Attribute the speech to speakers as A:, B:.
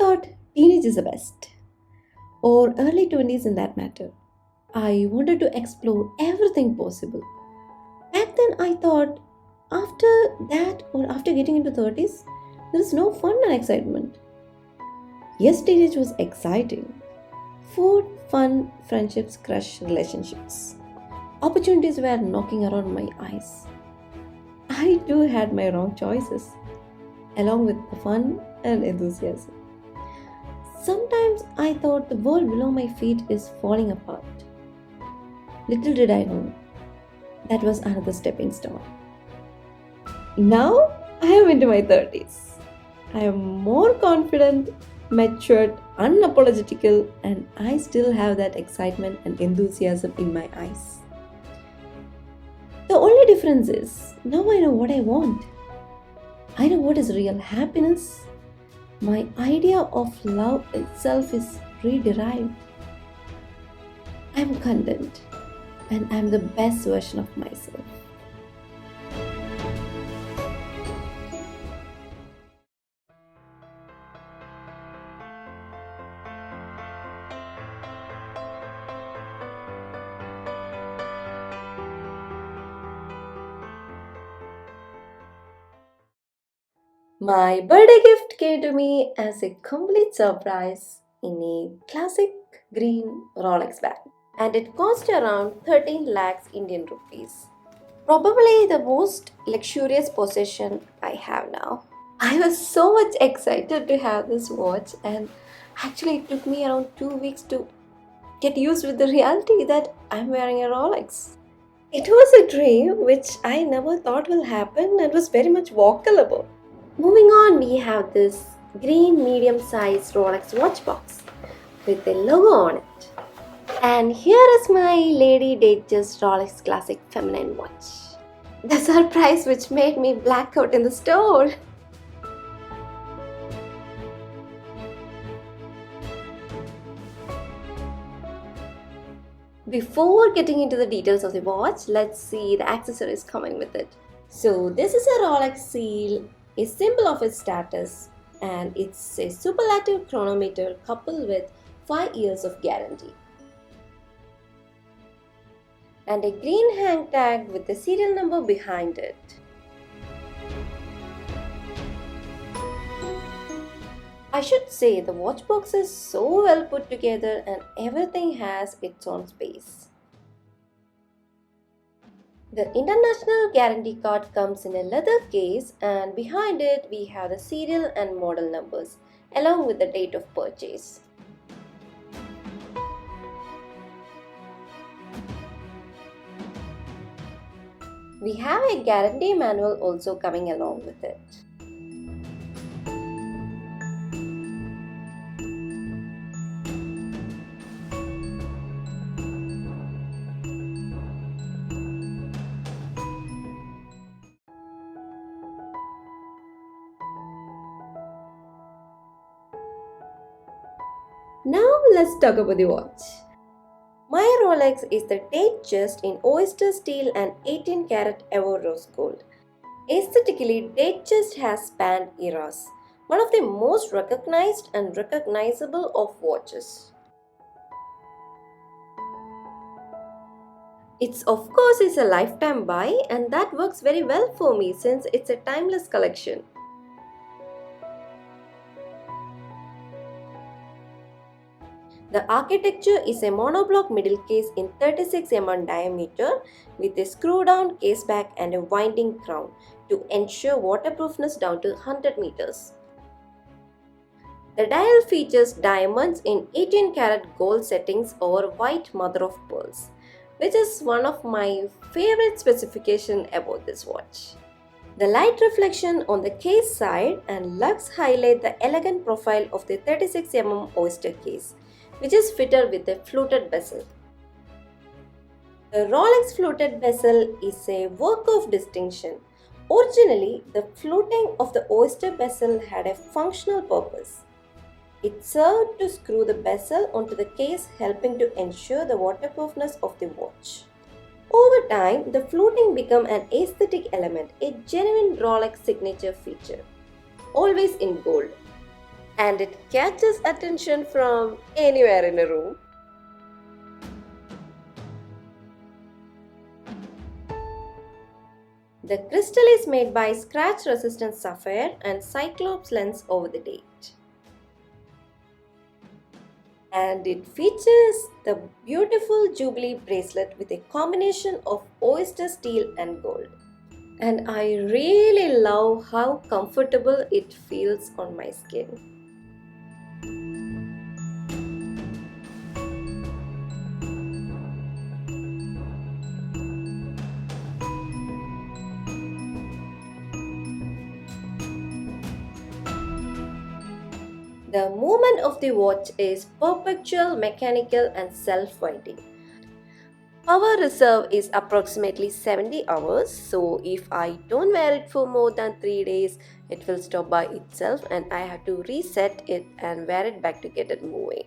A: thought teenage is the best, or early 20s in that matter. I wanted to explore everything possible. Back then, I thought after that or after getting into 30s, there is no fun and excitement. Yes, teenage was exciting. Food, fun, friendships, crush, relationships. Opportunities were knocking around my eyes. I too had my wrong choices, along with the fun and enthusiasm. Sometimes I thought the world below my feet is falling apart. Little did I know, that was another stepping stone. Now I am into my 30s. I am more confident, matured, unapologetical, and I still have that excitement and enthusiasm in my eyes. The only difference is, now I know what I want. I know what is real happiness. My idea of love itself is re-derived. I am content and I am the best version of myself. My birthday gift came to me as a complete surprise in a classic green Rolex bag, and it cost around 13 lakhs Indian rupees. Probably the most luxurious possession I have now. I was so much excited to have this watch, and actually it took me around 2 weeks to get used with the reality that I'm wearing a Rolex. It was a dream which I never thought will happen and was very much walkable. Moving on, we have this green medium-sized Rolex watch box with a logo on it. And here is my Lady DateJust Rolex Classic Feminine watch. The surprise which made me black out in the store. Before getting into the details of the watch, let's see the accessories coming with it. So this is a Rolex seal, a symbol of its status, and it's a superlative chronometer coupled with 5 years of guarantee. And a green hang tag with the serial number behind it. I should say the watch box is so well put together and everything has its own space. The international guarantee card comes in a leather case, and behind it we have the serial and model numbers along with the date of purchase. We have a guarantee manual also coming along with it. Now let's talk about the watch. My Rolex is the DateJust in oyster steel and 18 karat ever rose gold. Aesthetically, DateJust has spanned eras, one of the most recognized and recognizable of watches. It's of course is a lifetime buy, and that works very well for me since it's a timeless collection. The architecture is a monoblock middle case in 36 mm diameter with a screw-down case back and a winding crown to ensure waterproofness down to 100 meters. The dial features diamonds in 18 karat gold settings over white mother of pearls, which is one of my favorite specifications about this watch. The light reflection on the case side and lugs highlight the elegant profile of the 36 mm oyster case, which is fitted with a fluted bezel. The Rolex fluted bezel is a work of distinction. Originally, the fluting of the oyster bezel had a functional purpose. It served to screw the bezel onto the case, helping to ensure the waterproofness of the watch. Over time, the fluting became an aesthetic element, a genuine Rolex signature feature, always in gold. and it catches attention from anywhere in a room. The crystal is made by scratch-resistant sapphire and cyclops lens over the date. And it features the beautiful Jubilee bracelet with a combination of oyster steel and gold. And I really love how comfortable it feels on my skin. The movement of the watch is perpetual, mechanical and self-winding. Power reserve is approximately 70 hours, so if I don't wear it for more than 3 days, it will stop by itself and I have to reset it and wear it back to get it moving.